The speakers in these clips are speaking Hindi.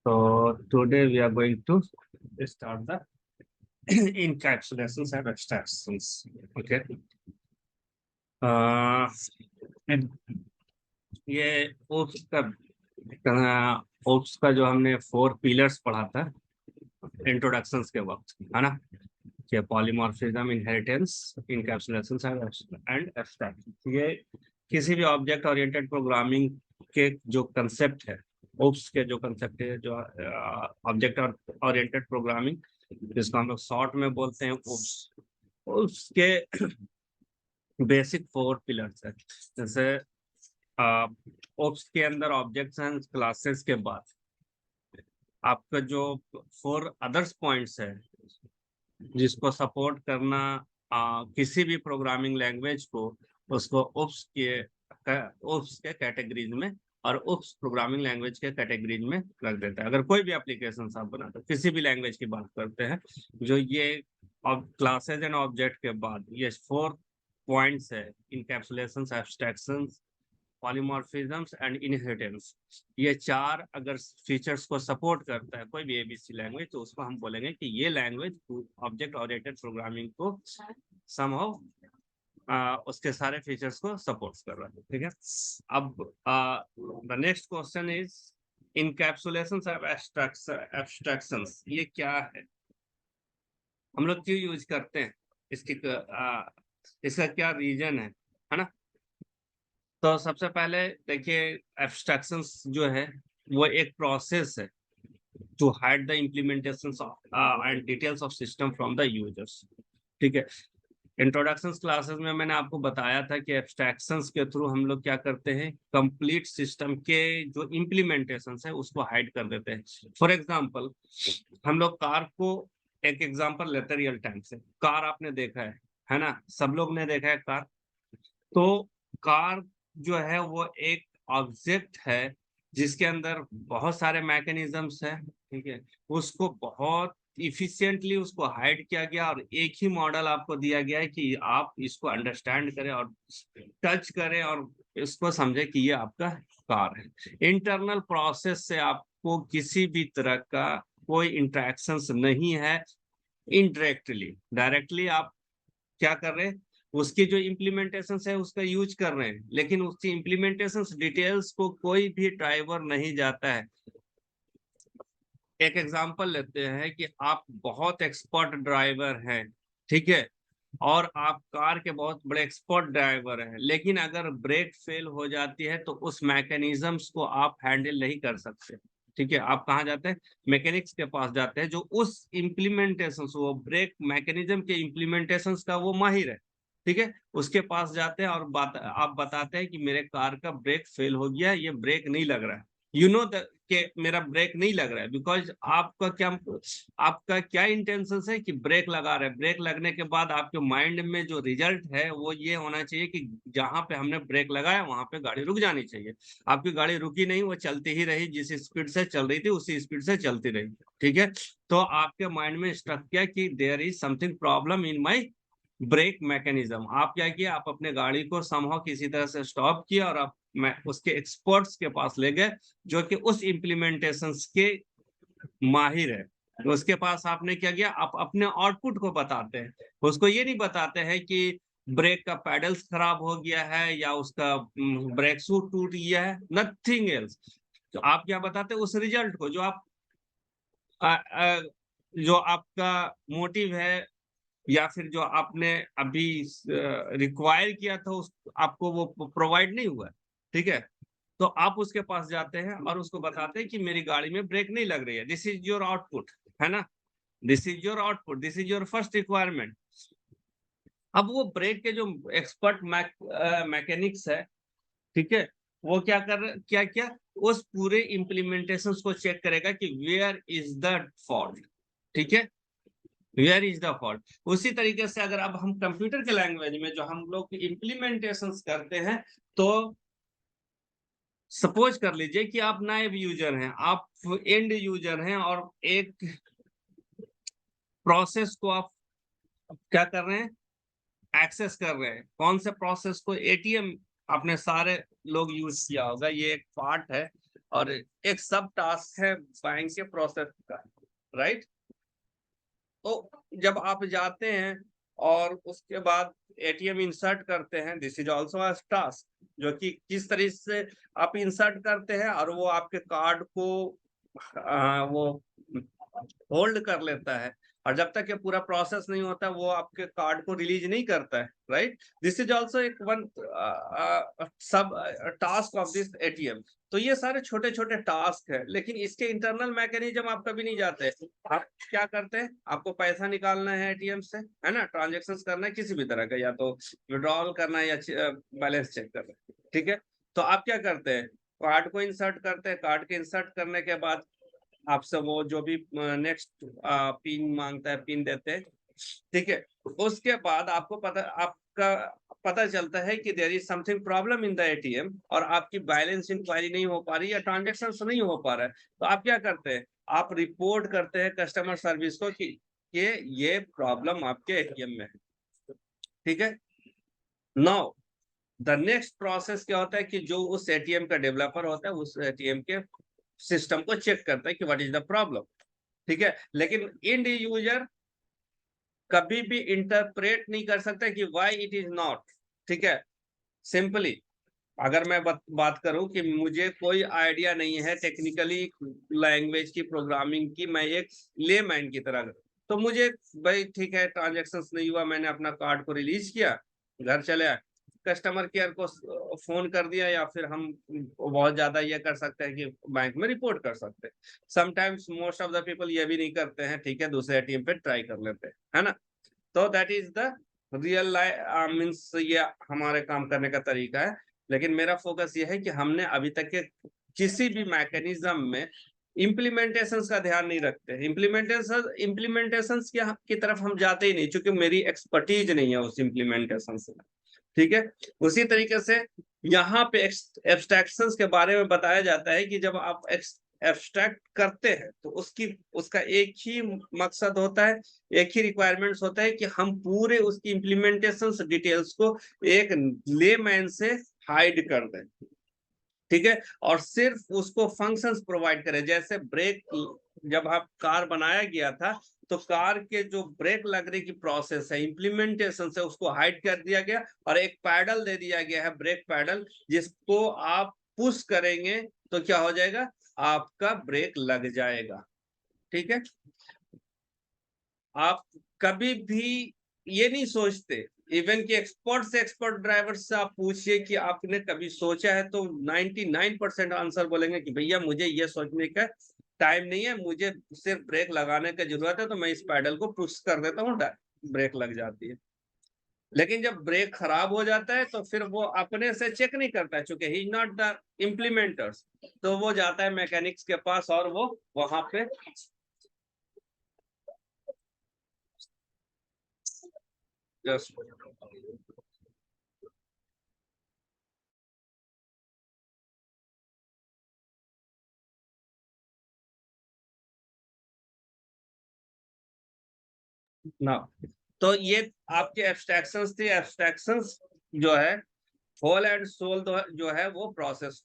So today we are going to start the encapsulations and abstractions. Okay. And ये ओप्स का जो हमने 4 पिलर्स पढ़ा था इंट्रोडक्शंस के वक्त, है ना, कि पॉलीमॉर्फिज्म, इनहेरिटेंस, इनकैप्सुलेशंस एंड एब्स्ट्रैक्शन। ये किसी भी ऑब्जेक्ट ओरिएंटेड प्रोग्रामिंग के जो कंसेप्ट है, ओप्स के जो कंसेप्ट है, जो ऑब्जेक्ट ओरिएंटेड प्रोग्रामिंग, जिसको हम लोग शॉर्ट में बोलते हैं ओप्स, उसके बेसिक 4 पिलर्स है। जैसे ओप्स के अंदर ऑब्जेक्ट्स एंड क्लासेस के बाद आपका जो 4 अदर्स पॉइंट्स है जिसको सपोर्ट करना किसी भी प्रोग्रामिंग लैंग्वेज को, उसको ओप्स के कैटेगरीज में और ओप्स प्रोग्रामिंग लैंग्वेज के कैटेगरीज में रख देता है। अगर कोई भी एप्लीकेशन आप बनाते हैं, किसी भी लैंग्वेज की बात करते हैं, जो ये क्लासेस एंड ऑब्जेक्ट के बाद ये 4 पॉइंट्स है, इनकैप्सुलेशंस, एब्स्ट्रैक्शंस, पॉलीमॉर्फिज्म्स एंड इनहेरिटेंस, ये 4 अगर फीचर्स को सपोर्ट करता है कोई भी एबीसी लैंग्वेज, तो उसको हम बोलेंगे कि ये लैंग्वेज ऑब्जेक्ट ओरिएंटेड प्रोग्रामिंग को समहाउ उसके सारे फीचर्स को सपोर्ट कर रहा है। ठीक है। अब the next question is encapsulations and abstractions, ये क्या है, हम लोग क्यों यूज करते हैं, इसका क्या रीजन है ना। तो सबसे पहले देखिए, एब्स्ट्रैक्शंस जो है वो एक प्रोसेस है to hide the implementations and details of system from the users. ठीक है। इंट्रोडक्शंस क्लासेस में मैंने आपको बताया था कि एब्स्ट्रैक्शंस के थ्रू हम लोग क्या करते हैं, कंप्लीट सिस्टम के जो इम्प्लीमेंटेशंस है उसको हाइड कर देते हैं। फॉर एग्जांपल, हम लोग कार को एक एग्जांपल लेते हैं रियल टाइम से। कार आपने देखा है ना, सब लोग ने देखा है कार। तो कार जो है वो एक ऑब्जेक्ट है जिसके अंदर बहुत सारे मैकेनिज्म्स है। ठीक है। उसको बहुत इफिशिएंटली उसको हाइड किया गया और एक ही मॉडल आपको दिया गया है कि आप इसको अंडरस्टैंड करें और टच करें और इसको समझे कि ये आपका कार है। इंटरनल प्रोसेस से आपको किसी भी तरह का कोई इंटरेक्शंस नहीं है। इनडायरेक्टली, डायरेक्टली आप क्या कर रहे हैं, उसकी जो इम्प्लीमेंटेशन है उसका यूज कर रहे हैं, लेकिन उसकी इम्प्लीमेंटेशन डिटेल्स को कोई भी ड्राइवर नहीं जाता है। एक एग्जांपल लेते हैं कि आप बहुत एक्सपर्ट ड्राइवर हैं, ठीक है, और आप कार के बहुत बड़े एक्सपर्ट ड्राइवर हैं, लेकिन अगर ब्रेक फेल हो जाती है तो उस मैकेनिज्म्स को आप हैंडल नहीं कर सकते। ठीक है। आप कहाँ जाते हैं, मैकेनिक्स के पास जाते हैं, जो उस इम्प्लीमेंटेशन, वो ब्रेक मैकेनिज्म के इम्प्लीमेंटेशन का वो माहिर है। ठीक है। उसके पास जाते हैं और आप बताते हैं कि मेरे कार का ब्रेक फेल हो गया, ये ब्रेक नहीं लग रहा है, यू नो कि मेरा ब्रेक नहीं लग रहा है, बिकॉज आपका क्या इंटेंशन है कि ब्रेक लगा रहे हैं। ब्रेक लगने के बाद आपके माइंड में जो रिजल्ट है वो ये होना चाहिए कि जहां पे हमने ब्रेक लगाया वहां पे गाड़ी रुक जानी चाहिए। आपकी गाड़ी रुकी नहीं, वो चलती ही रही, जिस स्पीड से चल रही थी उसी स्पीड से चलती रही। ठीक है। तो आपके माइंड में स्ट्रक किया कि there is something problem in my brake mechanism. आप क्या किया, आप अपने गाड़ी को समहाउ किसी तरह से स्टॉप किया और आप उसके एक्सपर्ट्स के पास ले गए जो कि उस इम्प्लीमेंटेशन के माहिर है। तो उसके पास आपने क्या किया, आप अपने आउटपुट को बताते हैं, उसको ये नहीं बताते हैं कि ब्रेक का पैडल्स खराब हो गया है या उसका ब्रेक शूट टूट गया है, नथिंग एल्स। तो आप क्या बताते हैं, उस रिजल्ट को जो आप जो आपका मोटिव है या फिर जो आपने अभी रिक्वायर किया था उस आपको वो प्रोवाइड नहीं हुआ। ठीक है। तो आप उसके पास जाते हैं और उसको बताते हैं कि मेरी गाड़ी में ब्रेक नहीं लग रही है, दिस इज योर आउटपुट, है ना, this is your output, this is your first requirement. अब वो ब्रेक के जो एक्सपर्ट मैकेनिक्स है, ठीक है, वो क्या क्या उस पूरे इम्प्लीमेंटेशन को चेक करेगा कि वेयर इज द फॉल्ट। ठीक है, वेयर इज द फॉल्ट। उसी तरीके से अगर अब हम कंप्यूटर के लैंग्वेज में जो हम लोग इम्प्लीमेंटेशन करते हैं, तो सपोज कर लीजिए कि आप नए यूजर हैं, आप एंड यूजर हैं और एक प्रोसेस को आप क्या कर रहे हैं, एक्सेस कर रहे हैं। कौन से प्रोसेस को, एटीएम आपने सारे लोग यूज किया होगा, ये एक पार्ट है और एक सब टास्क है बैंक के प्रोसेस का, राइट। तो जब आप जाते हैं और उसके बाद एटीएम इंसर्ट करते हैं, this is also a task, जो कि किस तरीके से आप इंसर्ट करते हैं और वो आपके कार्ड को वो होल्ड कर लेता है, और जब तक ये पूरा प्रोसेस नहीं होता वो आपके कार्ड को रिलीज नहीं करता है, राइट। दिस इज ऑल्सो एक वन सब टास्क ऑफ दिस एटीएम। तो ये सारे छोटे छोटे टास्क है, लेकिन इसके इंटरनल मैकेनिज्म आप कभी नहीं जाते। आप क्या करते हैं, आपको पैसा निकालना है एटीएम से, है ना, ट्रांजेक्शन करना है किसी भी तरह का, या तो विड्रॉल करना है या बैलेंस चेक करना है, ठीक है। तो आप क्या करते हैं, कार्ड को इंसर्ट करते हैं, कार्ड के इंसर्ट करने के बाद आपसे वो जो भी नेक्स्ट पिन मांगता है, पिन देते हैं, ठीक है। उसके बाद आपको आपका पता चलता है कि there is something problem in the ATM, और आपकी बैलेंस इंक्वायरी नहीं हो पा रही या ट्रांजेक्शन नहीं हो पा रहा है। तो आप क्या करते हैं, आप रिपोर्ट करते हैं कस्टमर सर्विस को कि ये प्रॉब्लम आपके एटीएम में है, ठीक है। नाउ द नेक्स्ट प्रोसेस क्या होता है कि जो उस एटीएम का डेवलपर होता है उस एटीएम के सिस्टम को चेक करता है कि व्हाट इज द प्रॉब्लम, ठीक है। लेकिन इंड यूजर कभी भी इंटरप्रेट नहीं कर सकता कि व्हाई इट इज नॉट, ठीक है। सिंपली अगर मैं बात करूं कि मुझे कोई आइडिया नहीं है टेक्निकली लैंग्वेज की, प्रोग्रामिंग की, मैं एक लेमैन की तरह, तो मुझे भाई ठीक है ट्रांजेक्शन नहीं हुआ, मैंने अपना कार्ड को रिलीज किया, घर चले आए, कस्टमर केयर को फोन कर दिया, या फिर हम बहुत ज्यादा ये कर सकते हैं कि बैंक में रिपोर्ट कर सकते हैं। Sometimes most of the people ये भी नहीं करते हैं, ठीक है, दूसरे एटीएम पे ट्राई कर लेते हैं, है ना। तो that is the real life means, ये हमारे काम करने का तरीका है। लेकिन मेरा फोकस ये है कि हमने अभी तक के किसी भी मैकेनिज्म में इम्प्लीमेंटेशन का ध्यान नहीं रखते, इम्प्लीमेंटेशन की तरफ हम जाते ही नहीं, क्योंकि मेरी एक्सपर्टीज नहीं है उस इम्प्लीमेंटेशन से, ठीक है। उसी तरीके से यहाँ पे एब्स्ट्रैक्शंस के बारे में बताया जाता है कि जब आप एब्स्ट्रैक्ट करते हैं तो उसका एक ही मकसद होता है, एक ही रिक्वायरमेंट्स होता है कि हम पूरे उसकी इम्प्लीमेंटेशन डिटेल्स को एक लेमैन से हाइड कर दें, ठीक है, और सिर्फ उसको फंक्शंस प्रोवाइड करें। जैसे ब्रेक, जब आप कार बनाया गया था तो कार के जो ब्रेक लगने की प्रोसेस है, इम्प्लीमेंटेशन से उसको हाइड कर दिया गया, और एक पैडल दे दिया गया है, ब्रेक पैडल, जिसको आप पुश करेंगे तो क्या हो जाएगा, आपका ब्रेक लग जाएगा, ठीक है। आप कभी भी ये नहीं सोचते, इवन कि एक्सपर्ट से एक्सपर्ट ड्राइवर से आप पूछिए कि आपने कभी सोचा है, तो 99% आंसर बोलेंगे कि भैया मुझे ये सोचने का टाइम नहीं है, मुझे सिर्फ ब्रेक लगाने की जरूरत है, तो मैं इस पैडल को पुश कर देता हूँ, ब्रेक लग जाती है। लेकिन जब ब्रेक खराब हो जाता है तो फिर वो अपने से चेक नहीं करता है, चूंकि he is not the implementers, तो वो जाता है मैकेनिक्स के पास और वो वहां पे जस्ट ना। तो ये आपके एब्स्ट्रैक्शंस थी। एब्स्ट्रैक्शंस जो है होल एंड सोल जो है वो प्रोसेस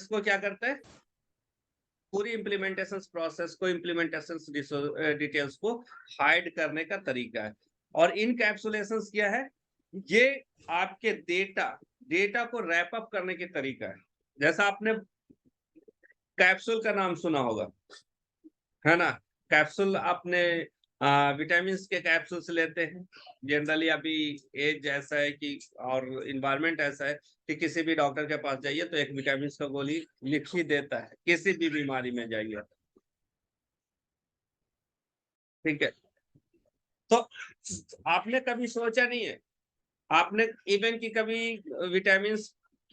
को क्या करता है, पूरी इम्प्लीमेंटेशन प्रोसेस को, इम्प्लीमेंटेशन डिटेल्स को हाइड करने का तरीका है। और इनकैप्सुलेशन क्या है, ये आपके डेटा को रैप अप करने के तरीका है। जैसा आपने कैप्सूल का नाम सुना होगा, है ना। कैप्सूल आपने विटामिन के कैप्सूल्स लेते हैं जनरली। अभी एज ऐसा है कि और इन्वायरमेंट ऐसा है कि किसी भी डॉक्टर के पास जाइए तो एक विटामिन का गोली लिख ही देता है, किसी भी बीमारी में जाइए, ठीक है। तो आपने कभी सोचा नहीं है, आपने इवन की कभी विटामिन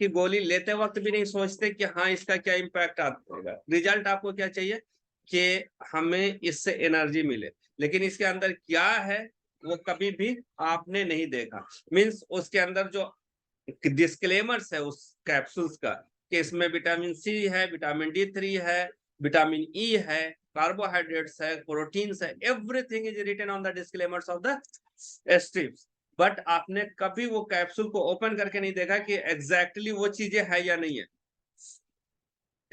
की गोली लेते वक्त भी नहीं सोचते कि हाँ इसका क्या इम्पैक्ट आएगा, रिजल्ट आपको क्या चाहिए कि हमें इससे एनर्जी मिले, लेकिन इसके अंदर क्या है वो कभी भी आपने नहीं देखा। मींस उसके अंदर जो डिस्क्लेमर्स है उस कैप्सूल्स का, कि इसमें विटामिन सी है, विटामिन D3 है, विटामिन ई है, कार्बोहाइड्रेट्स है, प्रोटीन्स है, everything is written on the disclaimers of the strips. But आपने कभी वो कैप्सूल को ओपन करके नहीं देखा कि एग्जैक्टली वो चीजें है या नहीं है।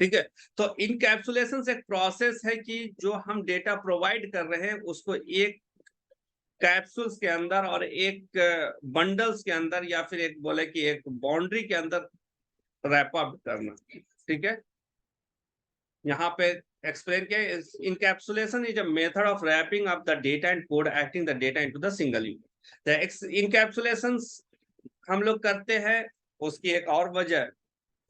ठीक है, तो इनकैप्सुलेशन एक प्रोसेस है कि जो हम डेटा प्रोवाइड कर रहे हैं उसको एक कैप्सूल्स के अंदर और एक बंडल्स के अंदर या फिर एक बोले कि एक बाउंड्री के अंदर रैप अप करना। ठीक है, यहाँ पे एक्सप्लेन किया, encapsulation is a method of wrapping up the data and code acting the data into the single unit. The encapsulation हम लोग करते हैं, उसकी एक और वजह,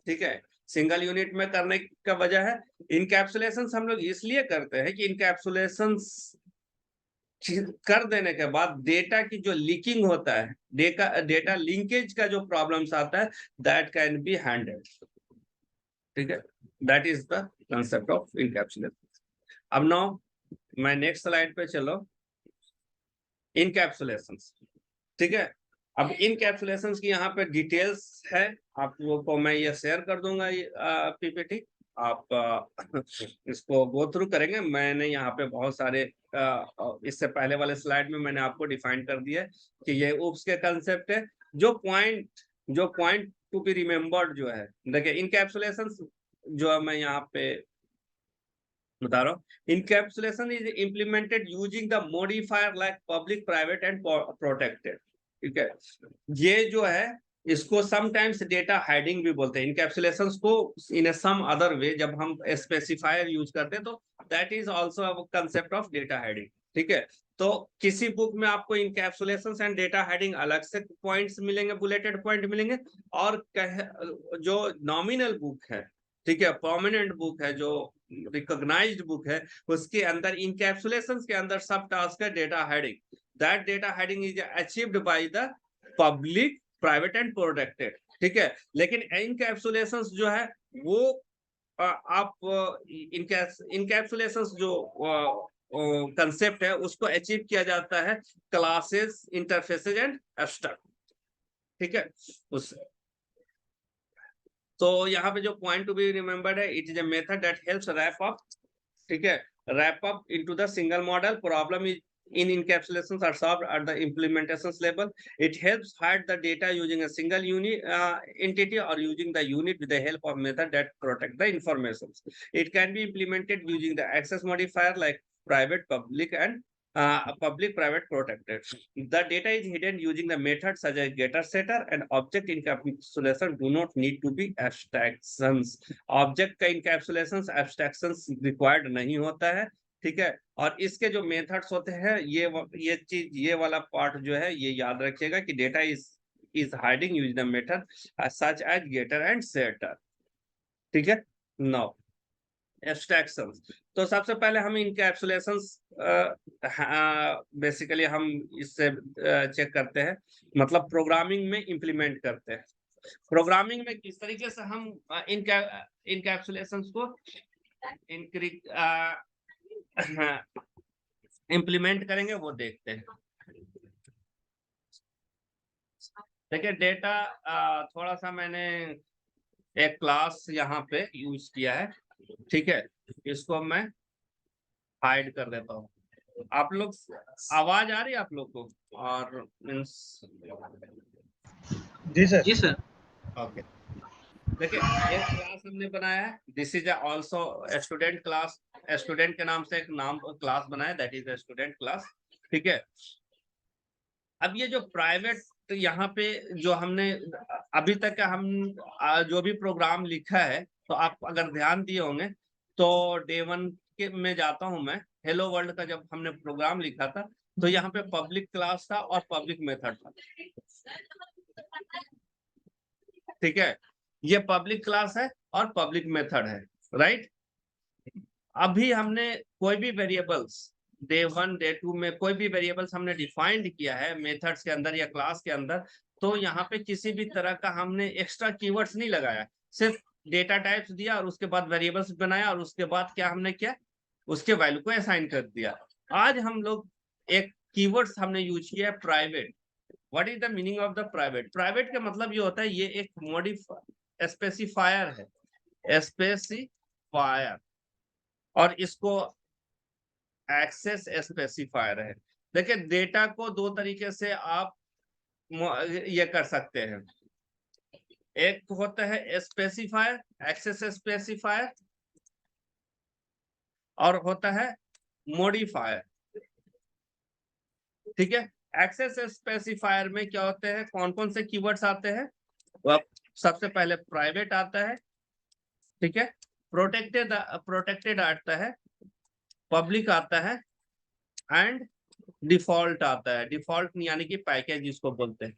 ठीक है, सिंगल यूनिट में करने का वजह है इनकैप्सुलेशन हम लोग इसलिए करते हैं कि इनकैप्सुलेशन कर देने के बाद डेटा की जो लीकिंग होता है, डेटा लिंकेज का जो प्रॉब्लम्स आता है, दैट कैन बी हैंडल्ड। ठीक है, that is the concept of encapsulation. अब नाउ मैं नेक्स्ट स्लाइड पे चलो, इनकैप्सुलेशन। ठीक है, अब इनकैप्सुलेशन की यहाँ पे डिटेल्स है, आप लोगों को मैं ये शेयर कर दूंगा ये पीपीटी, आप इसको गो थ्रू करेंगे। मैंने यहाँ पे बहुत सारे इससे पहले वाले स्लाइड में मैंने आपको डिफाइन कर दिया है कि ये उप्स के कंसेप्ट है। जो पॉइंट टू बी रिमेम्बर्ड जो है, देखिए इनकैप्सुलेशन जो है मैं यहाँ पे बता रहा हूँ, encapsulation is implemented using the modifier like public, private and protected. ठीक है, ये जो है इसको समटाइम्स डेटा हाइडिंग भी बोलते हैं। इनकैप्सुलेशन को इन सम अदर वे जब हम स्पेसिफायर यूज करते हैं तो that is also a concept of data hiding. ठीक है, तो किसी बुक में आपको इनकैप्सुलेशन एंड डेटा हाइडिंग अलग से पॉइंट्स मिलेंगे, बुलेटेड पॉइंट मिलेंगे, और जो नॉमिनल बुक है, ठीक है, प्रोमिनेंट बुक है, जो रिकॉग्नाइज्ड बुक है, उसके अंदर इनकैप्सुलेशन के अंदर सब टास्क है data heading. That data heading is achieved by the public, private and protected. ठीक है, लेकिन इनकैप्सुलेशन जो है वो आप इनकैप्सुलेशन जो कंसेप्ट है उसको अचीव किया जाता है क्लासेस, इंटरफेसेज एंड एब्स्ट्रैक्ट। ठीक है, उस तो यहाँ पे जो पॉइंट टू बी रिमेम्बर्ड है, it is a method that helps wrap up, ठीक है, wrap up into the single model. Problem is in encapsulations are solved at the implementations level. It helps hide the data using a single unit entity or using the unit with the help of method that protect the information. It can be implemented using the access modifier like private, public, and public, private, protected. The data is hidden using the methods such as getter, setter, and object encapsulation do not need to be abstractions. Object का इनकैप्सुलेशन एब्स्ट्रैक्शंस रिक्वायर्ड नहीं होता है। ठीक है, और इसके जो मेथड्स होते हैं, ये चीज, ये वाला पार्ट जो है ये याद रखिएगा कि data is hiding use the method such as getter and setter. ठीक है, नाउ एब्स्ट्रैक्शंस। तो सबसे पहले हम इनकैप्सुलेशंस बेसिकली हम इससे चेक करते हैं, मतलब प्रोग्रामिंग में इंप्लीमेंट करते हैं। प्रोग्रामिंग में किस तरीके से हम इनकैप्सुलेशंस को इंप्लीमेंट करेंगे वो देखते हैं। देखिए डेटा थोड़ा सा मैंने एक क्लास यहाँ पे यूज किया है। ठीक है, इसको मैं हाइड कर देता हूँ। आप लोग आवाज आ रही है आप लोग को? और मीन्स जी सर। जी सर। ओके, देखिए एक क्लास हमने बनाया है, this is also student class. Student के नाम से एक नाम क्लास बनाया, दैट इज स्टूडेंट क्लास। ठीक है, अब ये जो प्राइवेट यहाँ पे जो हमने अभी तक हम जो भी प्रोग्राम लिखा है, तो आप अगर ध्यान दिए होंगे तो डे 1 के में जाता हूं मैं, हेलो वर्ल्ड का जब हमने प्रोग्राम लिखा था तो यहाँ पे पब्लिक क्लास था और पब्लिक मेथड था। ठीक है, ये पब्लिक क्लास है और पब्लिक मेथड है, राइट। अभी हमने कोई भी वेरिएबल्स डे 1 डे 2 में कोई भी वेरिएबल्स हमने डिफाइंड किया है मेथड्स के अंदर या क्लास के अंदर, तो यहाँ पे किसी भी तरह का हमने एक्स्ट्रा कीवर्ड्स नहीं लगाया, सिर्फ डेटा टाइप्स दिया और उसके बाद वेरिएबल्स बनाया और उसके बाद क्या हमने किया, उसके वैल्यू को असाइन कर दिया। आज हम लोग एक कीवर्ड्स हमने यूज किया है private. What is the meaning of the private? Private का मतलब ये होता है, ये एक मॉडिफायर स्पेसिफायर है, स्पेसिफायर, और इसको एक्सेस स्पेसिफायर है। देखिए डेटा को दो तरीके से आप ये कर सकते हैं। एक होता है स्पेसिफायर, एक्सेस स्पेसिफायर, और होता है मॉडिफायर। ठीक है, एक्सेस स्पेसिफायर में क्या होते हैं, कौन कौन से कीवर्ड्स आते हैं? सबसे पहले प्राइवेट आता है, ठीक है, प्रोटेक्टेड आता है, पब्लिक आता है, एंड डिफॉल्ट आता है। डिफॉल्ट यानी कि पैकेज जिसको बोलते हैं,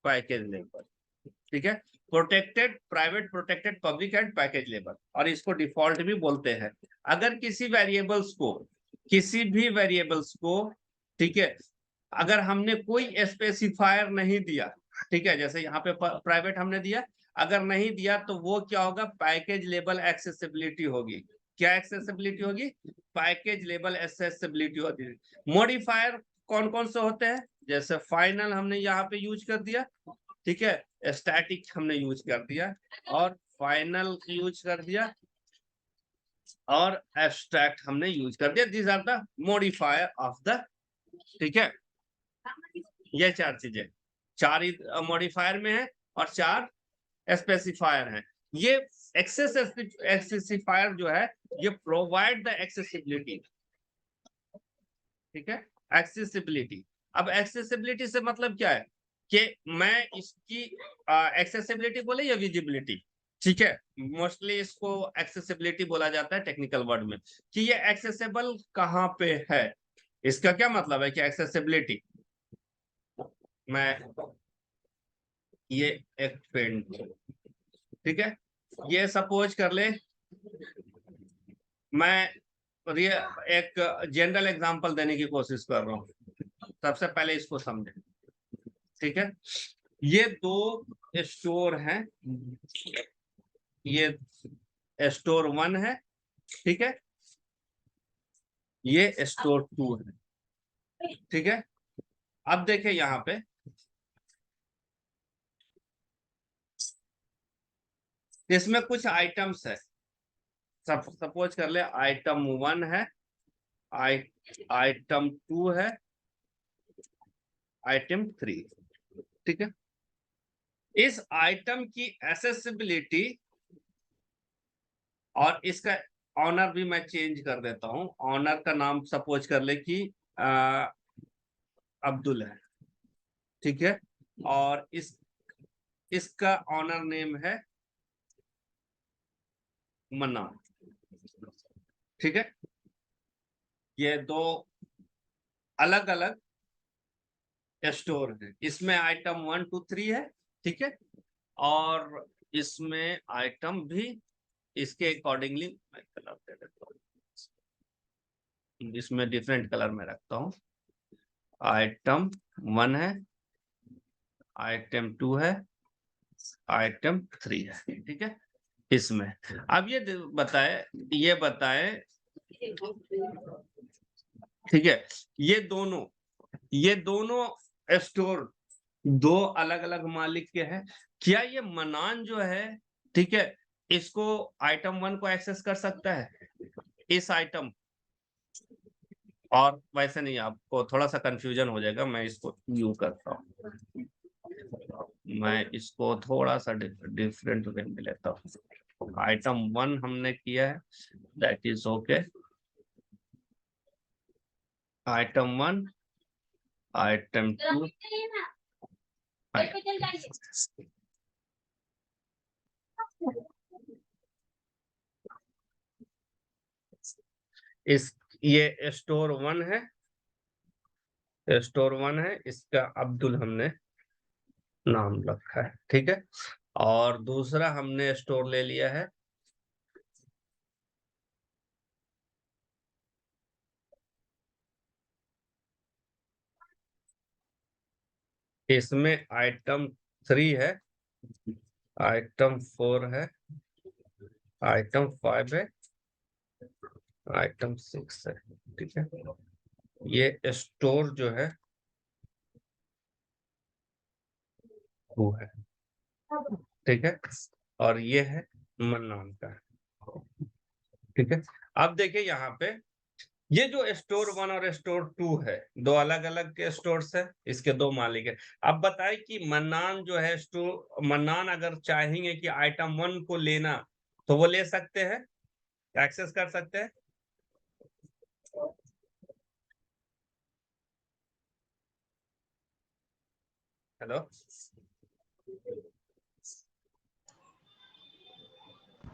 पैकेज लेवल। ठीक है, protected, private, protected, public and package level, और इसको डिफॉल्ट भी बोलते हैं। अगर किसी वेरिएबल्स को, ठीक है, अगर हमने कोई स्पेसिफायर नहीं दिया, ठीक है, जैसे यहाँ पे प्राइवेट हमने दिया, अगर नहीं दिया तो वो क्या होगा, पैकेज लेवल एक्सेसिबिलिटी होगी। क्या एक्सेसिबिलिटी होगी? पैकेज लेवल एक्सेसिबिलिटी होगी। मॉडिफायर कौन कौन से होते हैं? जैसे फाइनल हमने यहाँ पे यूज कर दिया, ठीक है, स्टैटिक हमने यूज कर दिया, और फाइनल यूज कर दिया, और एब्स्ट्रैक्ट हमने यूज कर दिया। These are the modifier of the, ठीक है, ये चार चीजें, चार ही मॉडिफायर में है और चार स्पेसिफायर है। ये एक्सेसिफायर जो है, ये प्रोवाइड द एक्सेसिबिलिटी, ठीक है, एक्सेसिबिलिटी। अब एक्सेसिबिलिटी से मतलब क्या है कि मैं इसकी एक्सेसिबिलिटी बोले या विजिबिलिटी, ठीक है, मोस्टली इसको एक्सेसिबिलिटी बोला जाता है टेक्निकल वर्ड में, कि ये एक्सेसिबल कहाँ पे है। इसका क्या मतलब है कि एक्सेसिबिलिटी, मैं ये एक पेंट, ठीक है, ये सपोज कर ले, मैं एक जनरल एग्जांपल देने की कोशिश कर रहा हूं। सबसे पहले इसको समझे, ठीक है, ये दो स्टोर हैं, ये स्टोर 1 है, ठीक है, ये स्टोर 2 है, ठीक है। अब देखें यहाँ पे, इसमें कुछ आइटम्स है, सपोज कर ले आइटम 1 है, आइटम 2 है, आइटम 3, ठीक है। इस आइटम की एक्सेसिबिलिटी, और इसका ऑनर भी मैं चेंज कर देता हूं। ऑनर का नाम सपोज कर ले कि अब्दुल है, ठीक है, और इसका ऑनर नेम है मन्ना, ठीक है। ये दो अलग अलग स्टोर है, इसमें आइटम 1 2 3 है, ठीक है, और इसमें आइटम भी इसके अकॉर्डिंगली मैं कलर दे देता हूँ, इसमें डिफरेंट कलर में रखता हूँ। आइटम 1 है, आइटम 2 है, आइटम 3 है, ठीक है, इसमें। अब ये बताए, ठीक है, ये दोनों स्टोर दो अलग अलग मालिक के हैं। क्या ये मनान जो है, ठीक है, इसको आइटम 1 को एक्सेस कर सकता है, इस आइटम, और वैसे नहीं, आपको थोड़ा सा कंफ्यूजन हो जाएगा, मैं इसको यू करता हूँ, मैं इसको थोड़ा सा डिफरेंट वे में लेता हूँ। आइटम 1 हमने किया है, that is okay. Item 1, item 2, इस ये स्टोर 1 है, स्टोर 1 है, इसका अब्दुल हमने नाम रखा है, ठीक है, और दूसरा हमने स्टोर ले लिया है, इसमें आइटम 3 है, आइटम 4 है, आइटम 5 है, आइटम 6 है, ठीक है। ये स्टोर जो है वो है, ठीक है, और ये है मन्नान का, ठीक है। अब देखिए यहाँ पे ये जो स्टोर 1 और स्टोर 2 है, दो अलग अलग के स्टोर्स है, इसके दो मालिक है। अब बताए कि मन्नान जो है स्टोर, मन्नान अगर चाहेंगे कि आइटम 1 को लेना तो वो ले सकते हैं, एक्सेस कर सकते हैं। हेलो,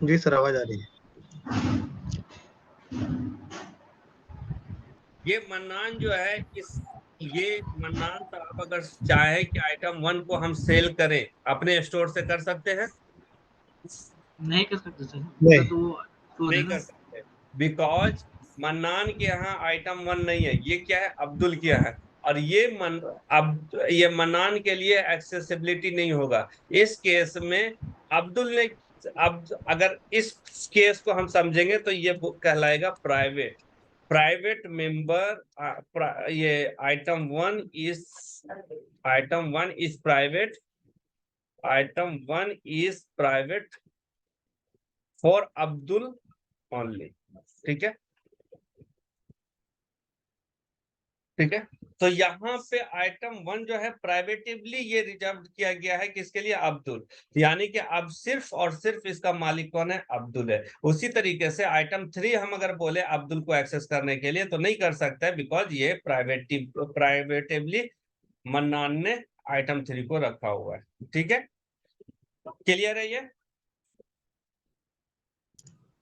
जी सर, आवाज आ रही है। ये मन्नान जो है ये मन्नान तो आप अगर चाहे कि आइटम 1 को हम सेल करें अपने स्टोर से, कर सकते हैं? नहीं कर सकते सर, नहीं। उनका तो स्टोर है नहीं ना। कर सकते, बिकॉज मन्नान के यहाँ आइटम 1 नहीं है, ये क्या है, अब्दुल के यहाँ है। और अब ये मन्नान के लिए एक्सेसिबिलिटी नहीं होगा इस केस में। अब्दुल ने, अब अगर इस केस को हम समझेंगे तो ये कहलाएगा प्राइवेट। प्राइवेट मेंबर, ये item one is private, item 1 is private for Abdul only. ठीक है, ठीक है। तो यहाँ पे आइटम 1 जो है प्राइवेटिवली ये रिजर्व किया गया है किसके लिए, अब्दुल। यानी कि अब सिर्फ और सिर्फ इसका मालिक कौन है, अब्दुल है। उसी तरीके से आइटम 3 हम अगर बोले अब्दुल को एक्सेस करने के लिए तो नहीं कर सकता है, बिकॉज ये प्राइवेटिवली मन्नान ने आइटम 3 को रखा हुआ है। ठीक है, क्लियर है ये?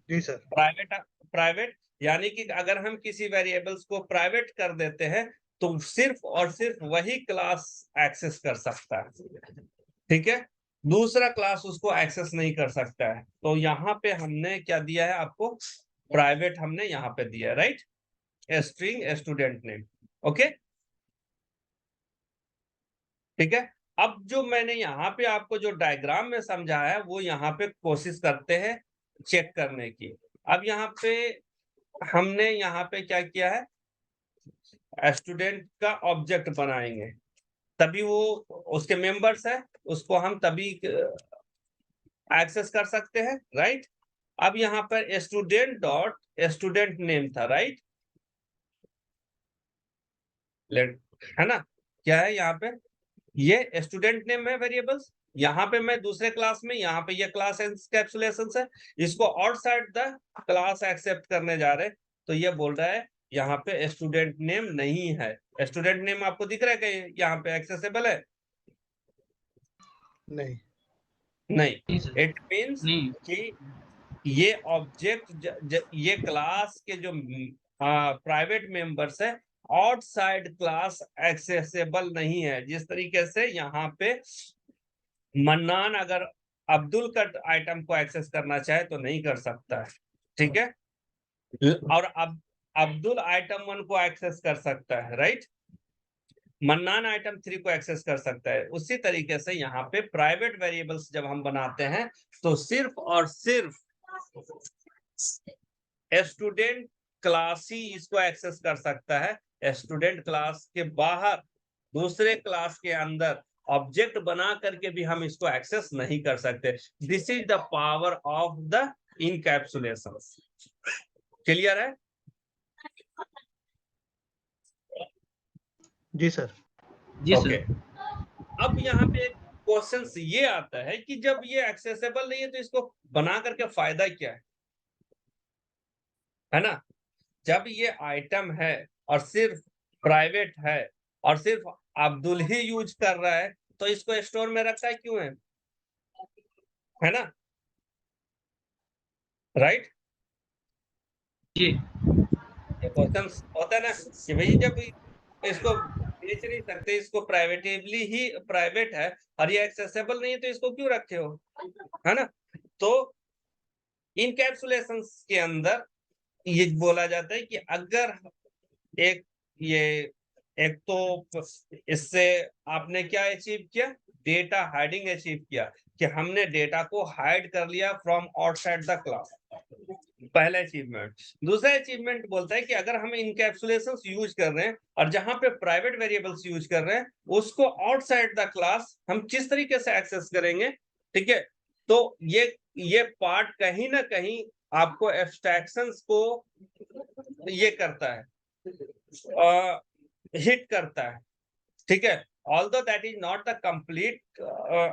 जी सर। प्राइवेट, प्राइवेट यानी कि अगर हम किसी वेरिएबल्स को प्राइवेट कर देते हैं तो सिर्फ और सिर्फ वही क्लास एक्सेस कर सकता है। ठीक है, दूसरा क्लास उसको एक्सेस नहीं कर सकता है। तो यहाँ पे हमने क्या दिया है आपको, प्राइवेट हमने यहाँ पे दिया, right, string student name. Okay, ठीक है। अब जो मैंने यहाँ पे आपको जो डायग्राम में समझाया है वो यहाँ पे कोशिश करते हैं चेक करने की। अब यहाँ पे हमने यहाँ पे क्या किया है, स्टूडेंट का ऑब्जेक्ट बनाएंगे, तभी वो उसके मेंबर्स है, उसको हम तभी एक्सेस कर सकते हैं, राइट। अब यहाँ पर स्टूडेंट डॉट स्टूडेंट नेम था, राइट, है ना। क्या है यहाँ पे, ये स्टूडेंट नेम है वेरिएबल्स। यहाँ पे मैं दूसरे क्लास में, यहाँ पे ये क्लास एनकैप्सुलेशंस है, इसको आउटसाइड द क्लास एक्सेप्ट करने जा रहे, तो ये बोल रहा है यहाँ पे स्टूडेंट नेम नहीं है। स्टूडेंट नेम आपको दिख रहा है कि यहाँ पे एक्सेसिबल है? नहीं। नहीं, सर, इट मीन्स नहीं। कि ये ऑब्जेक्ट, ये क्लास के जो प्राइवेट मेंबर्स है आउटसाइड क्लास एक्सेसिबल नहीं है। जिस तरीके से यहाँ पे मन्नान अगर अब्दुल का आइटम को एक्सेस करना चाहे तो नहीं कर सकता है, ठीक है। और अब अब्दुल आइटम 1 को एक्सेस कर सकता है, राइट, मन्नान आइटम 3 को एक्सेस कर सकता है। उसी तरीके से यहाँ पे प्राइवेट वेरिएबल्स जब हम बनाते हैं तो सिर्फ और सिर्फ स्टूडेंट क्लास ही इसको एक्सेस कर सकता है। स्टूडेंट क्लास के बाहर दूसरे क्लास के अंदर ऑब्जेक्ट बना करके भी हम इसको एक्सेस नहीं कर सकते। This is the power of the encapsulation. Clear है? जी सर। जी ओके, सर। अब यहाँ पे क्वेश्चन ये आता है कि जब ये एक्सेसिबल नहीं है तो इसको बना करके फायदा क्या है ना। जब ये आइटम है और सिर्फ प्राइवेट है और सिर्फ अब्दुल ही यूज कर रहा है तो इसको स्टोर में रखा क्यों है ना, राइट। जी। ये क्वेश्चन होता है ना कि भाई जब इसको बेच नहीं सकते, इसको प्राइवेटिवली ही प्राइवेट है और ये एक्सेसिबल नहीं है तो इसको क्यों रखे हो, है ना। तो इनकैप्सुलेशन के अंदर ये बोला जाता है कि अगर एक ये एक तो इससे आपने क्या अचीव किया, डेटा हाइडिंग अचीव किया, कि हमने डेटा को हाइड कर लिया फ्रॉम आउटसाइड द क्लास, पहला अचीवमेंट। दूसरा अचीवमेंट बोलता है कि अगर हम इनकैप्सुलेशन यूज कर रहे हैं और जहां पे प्राइवेट वेरिएबल्स यूज कर रहे हैं उसको आउटसाइड द क्लास हम किस तरीके से एक्सेस करेंगे, ठीक है। तो ये पार्ट कहीं ना कहीं आपको एब्स्ट्रैक्शंस को ये करता है, हिट करता है, ठीक है। although that is not the complete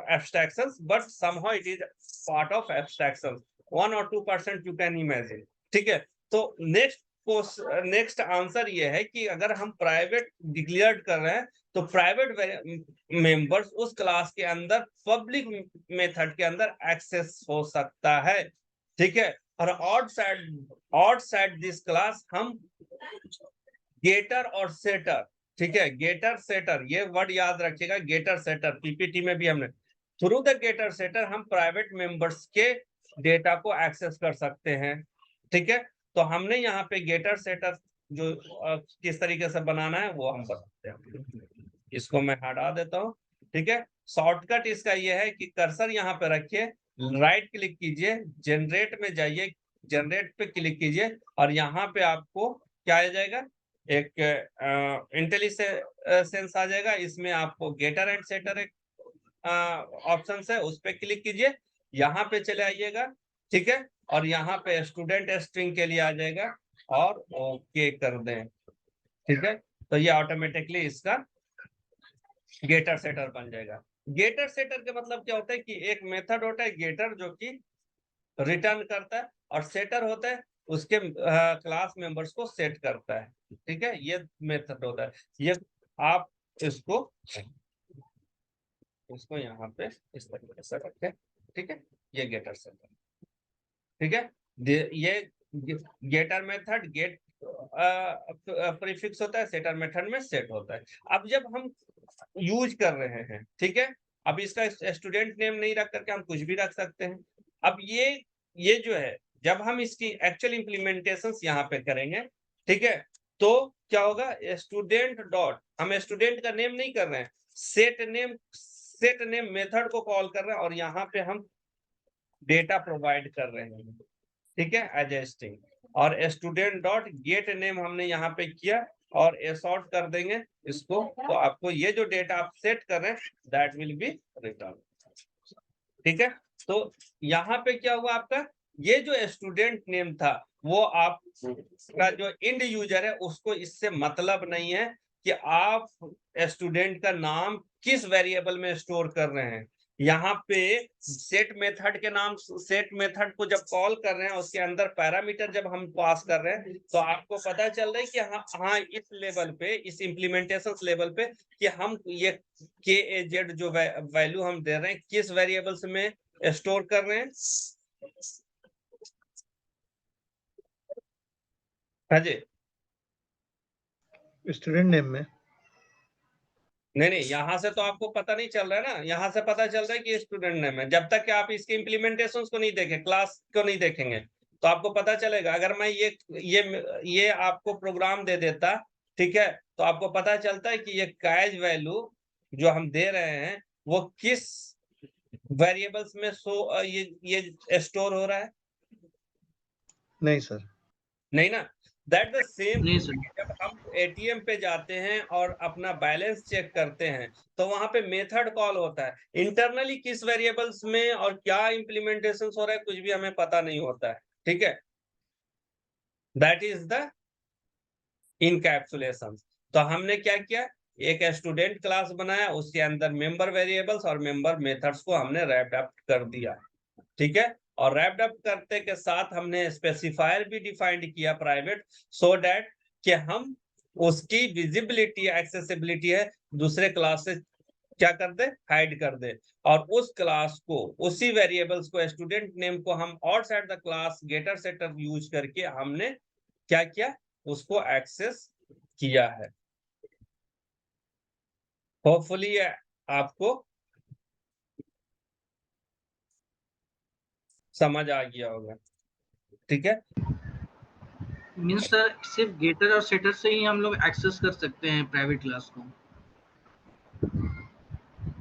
abstractions, but somehow it is part of abstractions, 1 or 2% you can imagine, ठीक है। तो नेक्स्ट आंसर ये है कि अगर हम प्राइवेट डिक्लेयर्ड कर रहे हैं तो प्राइवेट मेंबर्स उस क्लास के अंदर पब्लिक मेथड के अंदर एक्सेस हो सकता है, ठीक है। और ऑड साइड दिस क्लास हम गेटर और सेटर, ठीक है, गेटर सेटर, ये वर्ड याद रखिएगा, गेटर सेटर, पीपीटी में भी हमने थ्रू द गेटर सेटर हम प्राइवेट मेंबर्स के डेटा को एक्सेस कर सकते हैं, ठीक है। तो हमने यहाँ पे गेटर सेटर जो किस तरीके से बनाना है वो हम बताते हैं। इसको मैं हटा देता हूँ, ठीक है। शॉर्टकट इसका ये है कि कर्सर यहाँ पे रखिए, राइट क्लिक कीजिए, जनरेट में जाइए, जनरेट पे क्लिक कीजिए और यहाँ पे आपको क्या आ जाएगा, एक इंटेलिजेंस आ जाएगा। इसमें आपको गेटर एंड सेटर एक ऑप्शन है, उस पर क्लिक कीजिए, यहाँ पे चले आइएगा, ठीक है। और यहाँ पे स्टूडेंट स्ट्रिंग के लिए आ जाएगा और ओके कर दें, ठीक है। तो ये ऑटोमेटिकली इसका गेटर सेटर बन जाएगा। गेटर सेटर का मतलब क्या होता है कि एक मेथड होता है गेटर जो कि रिटर्न करता है और सेटर होता है उसके क्लास मेंबर्स को सेट करता है, ठीक है। ये मेथड होता है। ये आप इसको यहाँ पे इस तरीके से रखें, ठीक है। ये गेटर सेटर, ठीक है। ये गेटर मेथड गेट प्रीफिक्स होता है, सेटर मेथड में सेट होता है। अब जब हम यूज कर रहे हैं, ठीक है, अब इसका स्टूडेंट नेम नहीं रख करके हम कुछ भी रख सकते हैं। अब ये जो है जब हम इसकी एक्चुअल इंप्लीमेंटेशन यहाँ पे करेंगे, ठीक है, तो क्या होगा, स्टूडेंट डॉट, हम स्टूडेंट का नेम नहीं कर रहे हैं, सेट नेम मेथड को कॉल कर रहे हैं और यहाँ पे हम डेटा प्रोवाइड कर रहे हैं, ठीक है, एज ए स्ट्रिंग। और स्टूडेंट डॉट गेट नेम हमने यहाँ पे किया और सॉर्ट कर देंगे इसको, तो आपको ये जो डेटा आप सेट कर रहे हैं दैट विल बी रिटर्न, ठीक है। तो यहाँ पे क्या हुआ, आपका ये जो स्टूडेंट नेम था वो आपका जो इंड यूजर है उसको इससे मतलब नहीं है कि आप स्टूडेंट का नाम किस वेरिएबल में स्टोर कर रहे हैं। यहाँ पे सेट मेथड के नाम, सेट मेथड को जब कॉल कर रहे हैं उसके अंदर पैरामीटर जब हम पास कर रहे हैं तो आपको पता चल रहा है कि हाँ इस लेवल पे, इस इम्प्लीमेंटेशन लेवल पे कि हम ये KAZ जो वैल्यू हम दे रहे हैं किस वेरिएबल्स में स्टोर कर रहे हैं। हाँ जी, स्टूडेंट नेम में नहीं, यहाँ से तो आपको पता नहीं चल रहा है ना, यहाँ से पता चल रहा है कि स्टूडेंट नेम है। जब तक कि आप इसके इम्प्लीमेंटेशन को नहीं देखें, क्लास को नहीं देखेंगे तो आपको पता चलेगा। अगर मैं ये आपको प्रोग्राम दे देता, ठीक है, तो आपको पता चलता है कि ये कैच वैल्यू जो हम दे रहे हैं वो किस वेरिएबल्स में ये स्टोर हो रहा है। नहीं सर, नहीं ना, दैट द सेम। नहीं सर। जब हम एटीएम पे जाते हैं और अपना बैलेंस चेक करते हैं तो वहां पे मेथड कॉल होता है। इंटरनली किस वेरिएबल्स में और क्या इम्प्लीमेंटेशन हो रहा है कुछ भी हमें पता नहीं होता है, ठीक है। That is the encapsulation. तो हमने क्या किया, एक स्टूडेंट क्लास बनाया, उसके अंदर मेंबर वेरिएबल्स और मेंबर मेथड्स को हमने रैप्ड अप कर दिया, ठीक है। और रैप्ड अप करते के साथ हमने स्पेसिफायर भी डिफाइंड किया प्राइवेट, सो दैट कि हम उसकी विजिबिलिटी, एक्सेसिबिलिटी है दूसरे क्लास से क्या कर दे, हाइड कर दे। और उस क्लास को, उसी वेरिएबल्स को, स्टूडेंट नेम को हम outside the class getter setter use करके हमने क्या किया, उसको एक्सेस किया है। होपफुली आपको समझ आ गया होगा, ठीक है। मीन्स सर सिर्फ गेटर और सेटर से ही हम लोग एक्सेस कर सकते हैं प्राइवेट क्लास को।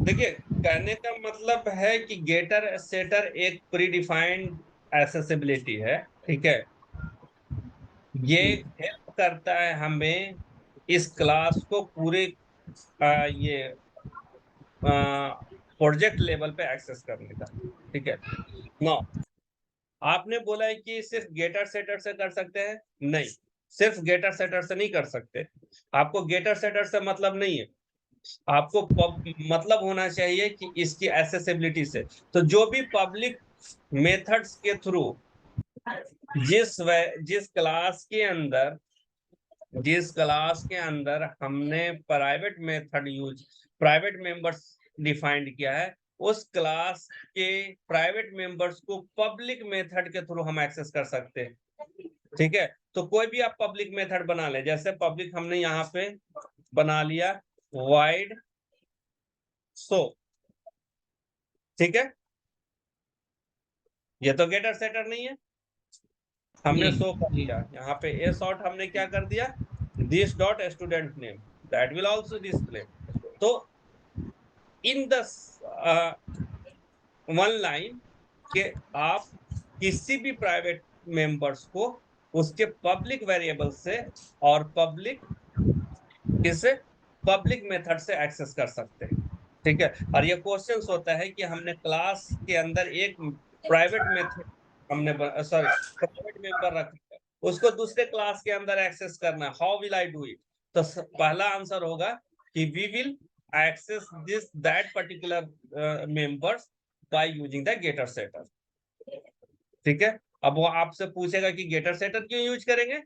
देखिए, कहने का मतलब है कि गेटर सेटर एक प्री डिफाइंड एक्सेसिबिलिटी है, ठीक है। ये हेल्प करता है हमें इस क्लास को पूरे ये प्रोजेक्ट लेवल पे एक्सेस करने का, ठीक है। नो, आपने बोला है कि सिर्फ गेटर सेटर से कर सकते हैं, नहीं, सिर्फ गेटर सेटर से नहीं कर सकते। आपको गेटर सेटर से मतलब नहीं है, आपको मतलब होना चाहिए कि इसकी एक्सेसिबिलिटी से। तो जो भी पब्लिक मेथड्स के थ्रू जिस क्लास के अंदर हमने प्राइवेट मेंबर्स डिफाइंड किया है, उस क्लास के प्राइवेट मेंबर्स को पब्लिक मेथड के थ्रू हम एक्सेस कर सकते हैं। ठीक है, तो कोई भी आप पब्लिक मेथड बना ले, जैसे पब्लिक हमने यहाँ पे बना लिया वाइड सो, ठीक है, ये तो गेटर सेटर नहीं है, हमने जी, सो कर जी। दिया। यहाँ पे ए शॉर्ट हमने क्या कर दिया, this dot student name that will also display. तो इन द वन लाइन के आप किसी भी प्राइवेट मेंबर्स को उसके पब्लिक वेरिएबल से और पब्लिक मेथड से एक्सेस कर सकते हैं। ठीक है, और ये क्वेश्चन होता है कि हमने क्लास के अंदर एक प्राइवेट मेथड प्राइवेट मेंबर रखा है, उसको दूसरे क्लास के अंदर एक्सेस करना है, how will I do it? तो पहला आंसर होगा कि we will access that particular members by using the getter setter. ठीक है, अब वो आपसे पूछेगा कि गेटर सेटर क्यों यूज करेंगे,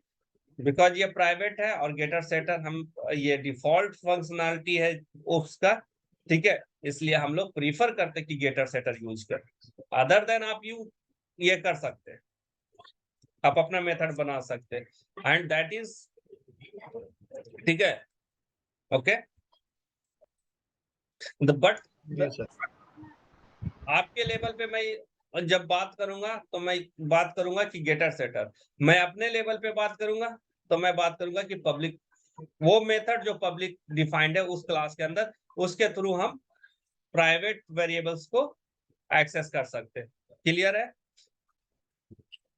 बिकॉज ये प्राइवेट है और गेटर सेटर ये डिफॉल्ट फंक्शनैलिटी है उसका। ठीक है, इसलिए हम लोग प्रीफर करते कि गेटर सेटर यूज करें। अदर देन आप ये कर सकते हैं, आप अपना मेथड बना सकते हैं, एंड दैट इज ठीक है। ओके, बट जी सर। आपके लेवल पे मैं जब बात करूंगा तो मैं बात करूंगा कि गेटर सेटर, मैं अपने लेवल पे बात करूंगा तो मैं बात करूंगा कि पब्लिक, वो मेथड जो पब्लिक डिफाइंड है उस क्लास के अंदर, उसके थ्रू हम प्राइवेट वेरिएबल्स को एक्सेस कर सकते हैं। क्लियर है?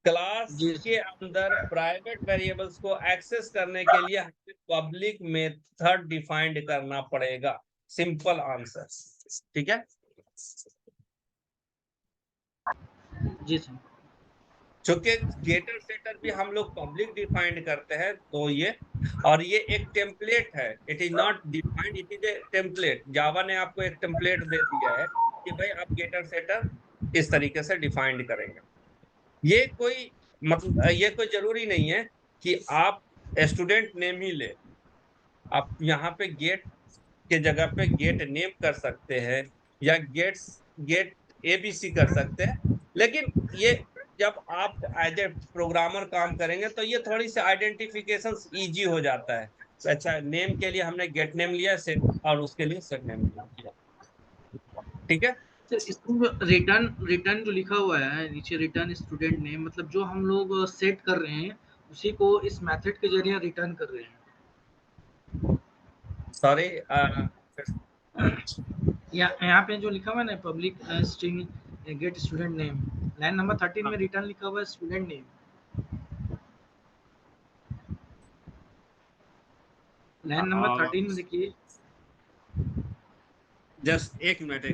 क्लास जी के अंदर प्राइवेट वेरिएबल्स को एक्सेस करने के लिए हमें पब्लिक मेथड डिफाइंड करना पड़ेगा, सिंपल आंसर। ठीक है, जी सर। चूंकि गेटर सेटर भी हम लोग पब्लिक डिफाइंड करते हैं, तो ये, और ये एक टेम्पलेट है, it is not defined, it is a template. Java ने आपको एक टेम्पलेट दे दिया है कि भाई आप गेटर सेटर इस तरीके से डिफाइंड करेंगे। ये कोई मतलब ये कोई जरूरी नहीं है कि आप स्टूडेंट नेम ही ले, आप यहाँ पे गेट के जगह पे गेट नेम कर सकते हैं या गेट एबीसी कर सकते हैं। लेकिन ये जब आप एज ए प्रोग्रामर काम करेंगे तो ये थोड़ी सी आइडेंटिफिकेशन इजी हो जाता है। अच्छा, नेम के लिए हमने गेट नेम लिया सेट, और उसके लिए सेट नेम लिया। ठीक है, सर इसमें रिटर्न रिटर्न जो लिखा हुआ है नीचे, रिटर्न स्टूडेंट नेम, मतलब जो हम लोग सेट कर रहे हैं उसी को इस मेथड के जरिए रिटर्न कर रहे हैं। सॉरी, यहाँ पे जो लिखा हुआ है ना, public string get student name, line number 13 में रिटर्न लिखा हुआ है स्टूडेंट नेम। लाइन नंबर 13 में देखिए। जस्ट एक मिनट।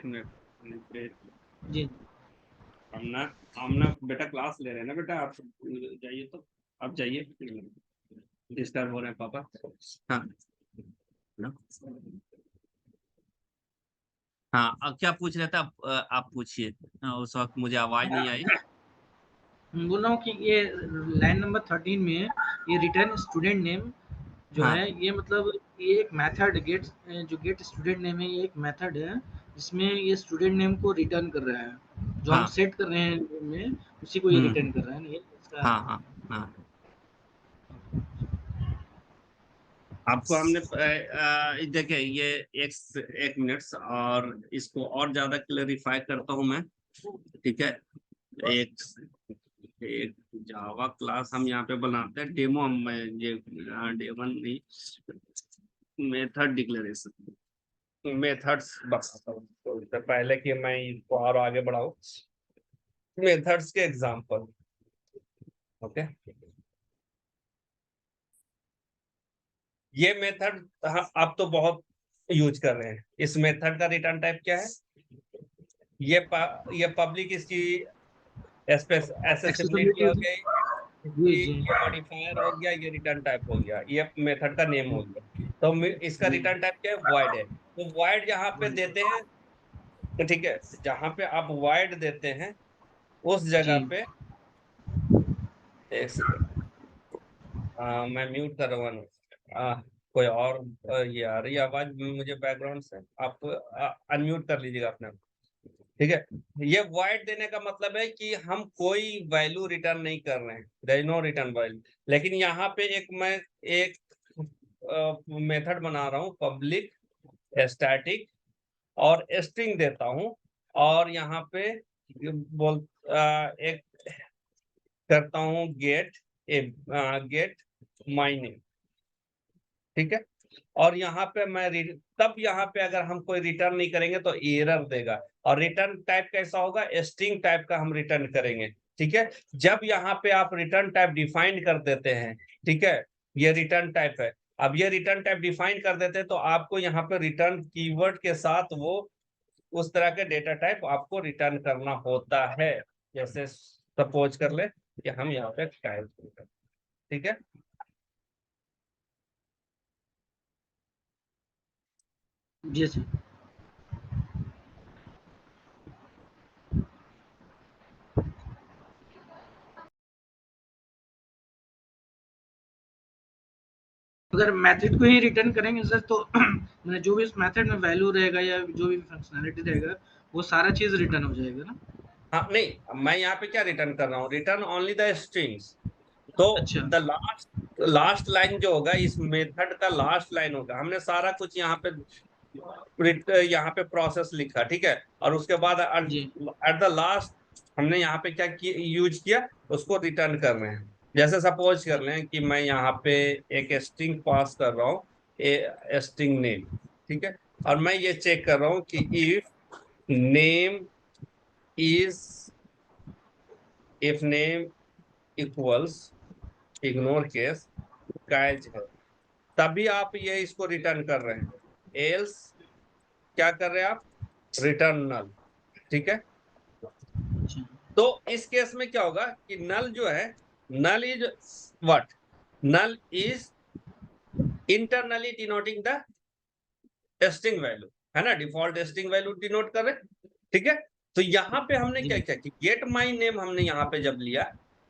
जी। हमना हमना बेटा क्लास ले रहे हैं ना बेटा, आप जाइए, तो आप जाइए, डिस्टर्ब हो रहे हैं पापा। हाँ ना? हाँ, अब क्या पूछ रहे थे आप पूछिए। उस वक्त मुझे आवाज नहीं आई। बोल रहा हूँ कि ये लाइन नंबर 13 में ये रिटर्न स्टूडेंट नेम जो हाँ है, ये मतलब ये एक मेथड गेट, जो गेट स्टूडेंट नेम है, ये एक मेथड है जिसमें ये स्टूडेंट नेम को रिटर्न कर रहा है, जो हम हाँ। सेट कर रहे हैं में उसी को ये रिटर्न कर रहा है ना, ये इसका। हाँ हाँ हाँ, आपको हमने देखिए, ये एक मिनट, और इसको और ज्यादा क्लेरिफाई करता हूं मैं। ठीक है, एक एक जावा क्लास हम यहाँ पे बनाते हैं, डेमो हम ये डेमन नहीं, मेथड डिक्लेरेशन, मेथड्स बताता हूँ। तो इससे पहले कि मैं इसको और आगे बढ़ाऊं, मेथड्स के एग्जांपल। ओके, ये मेथड आप तो बहुत यूज कर रहे हैं। इस मेथड का रिटर्न टाइप क्या है? ये पब्लिक इसकी एक्सेसिबिलिटी हो गई, जी जी ये मॉडिफायर हो गया, ये रिटर्न टाइप हो गया, ये मेथड का नेम हो गया। तो इसका रिटर्न टाइप क्या है? वॉइड है। तो वॉइड यहाँ पे देते हैं, तो ठीक है, जहां पे आप वॉइड देते हैं उस जगह जी पे, एक सेकेंड, मैं म्यूट कर रहा हूँ। कोई और ये आ रही है आवाज मुझे बैकग्राउंड से, आप अनम्यूट कर लीजिएगा अपना। ठीक है, ये वॉइड देने का मतलब है कि हम कोई वैल्यू रिटर्न नहीं कर रहे हैं, there is no return value. लेकिन यहाँ पे मैं एक मेथड बना रहा हूँ, पब्लिक स्टैटिक, और स्ट्रिंग देता हूँ, और यहाँ पे एक करता हूँ गेट माय नेम। ठीक है, और यहाँ पे तब यहाँ पे अगर हम कोई रिटर्न नहीं करेंगे तो एरर देगा। और रिटर्न टाइप कैसा होगा? स्ट्रिंग टाइप का हम रिटर्न करेंगे। ठीक है, जब यहाँ पे आप रिटर्न टाइप डिफाइन कर देते हैं, ठीक है, ये रिटर्न टाइप है। अब ये रिटर्न टाइप डिफाइन कर देते हैं तो आपको यहाँ पे रिटर्न कीवर्ड के साथ वो उस तरह के डेटा टाइप आपको रिटर्न करना होता है। जैसे सपोज कर ले कि हम यहाँ पे टाइप, ठीक है, जी सर। अगर मेथड को ही रिटर्न करेंगे सर तो मैंने जो भी इस मेथड में वैल्यू रहेगा या जो भी फंक्शनैलिटी रहेगा वो सारा चीज रिटर्न हो जाएगा ना? हाँ नहीं, मैं यहाँ पे क्या रिटर्न कर रहा हूँ? Return only the strings. तो अच्छा द लास्ट लाइन जो होगा, इस मेथड का लास्ट लाइन होगा। हमने सारा कुछ यहाँ पे प्रोसेस लिखा, ठीक है, और उसके बाद जी एट द लास्ट हमने यहाँ पे क्या यूज किया, उसको रिटर्न कर रहे हैं। जैसे सपोज कर लें कि मैं यहाँ पे एक स्ट्रिंग पास कर रहा हूँ, स्ट्रिंग नेम, ठीक है, और मैं ये चेक कर रहा हूँ कि if name equals ignore case catch है, तभी आप ये इसको रिटर्न कर रहे हैं। एल्स क्या कर रहे हैं आप? रिटर्न नल। ठीक है, अच्छा तो इस केस में क्या होगा कि नल जो है, null is what? Null is internally denoting the string value, है ना, डिफॉल्ट स्ट्रिंग वैल्यू डिनोट कर रहे। ठीक है, तो यहाँ पे हमने क्या जी किया कि गेट माई नेम हमने यहाँ पे जब लिया,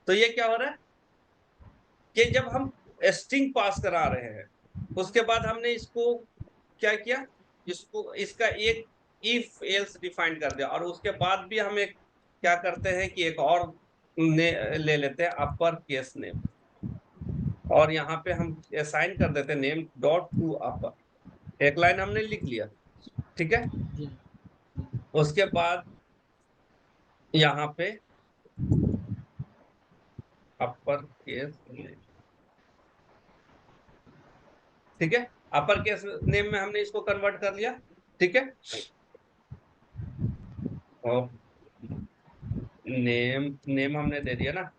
तो ये क्या हो रहा है कि जब हम स्ट्रिंग पास करा रहे हैं, उसके बाद हमने इसको क्या किया, इसका एक इफ एल्स डिफाइन कर दिया, और उसके बाद भी हम एक क्या करते हैं कि एक और ले लेते हैं अपर केस नेम, और यहाँ पे हम असाइन कर देते हैं नेम डॉट टू अपर। एक लाइन हमने लिख लिया, ठीक है, जी उसके बाद यहाँ पे अपर केस नेम, ठीक है, अपर केस नेम में हमने इसको कन्वर्ट कर लिया। ठीक है, और नेम हमने दे दिया ना,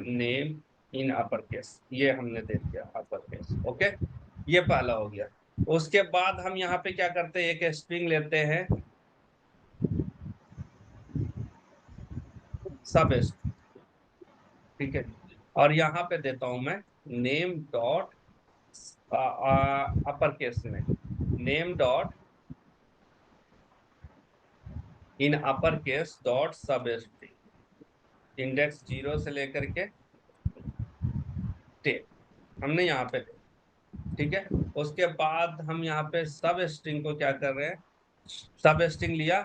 नेम इन अपर केस, ये हमने दे दिया अपर केस। ओके, ये पहला हो गया। उसके बाद हम यहाँ पे क्या करते हैं, एक स्ट्रिंग लेते हैं, सब स्ट्रिंग, ठीक है, और यहाँ पे देता हूं मैं नेम डॉट अपर केस में, name dot in upper case dot सब स्ट्रिंग, इंडेक्स 0 से लेकर के 10 हमने यहाँ पे, ठीक है। उसके बाद हम यहाँ पे सब स्ट्रिंग को क्या कर रहे हैं, सब स्ट्रिंग लिया,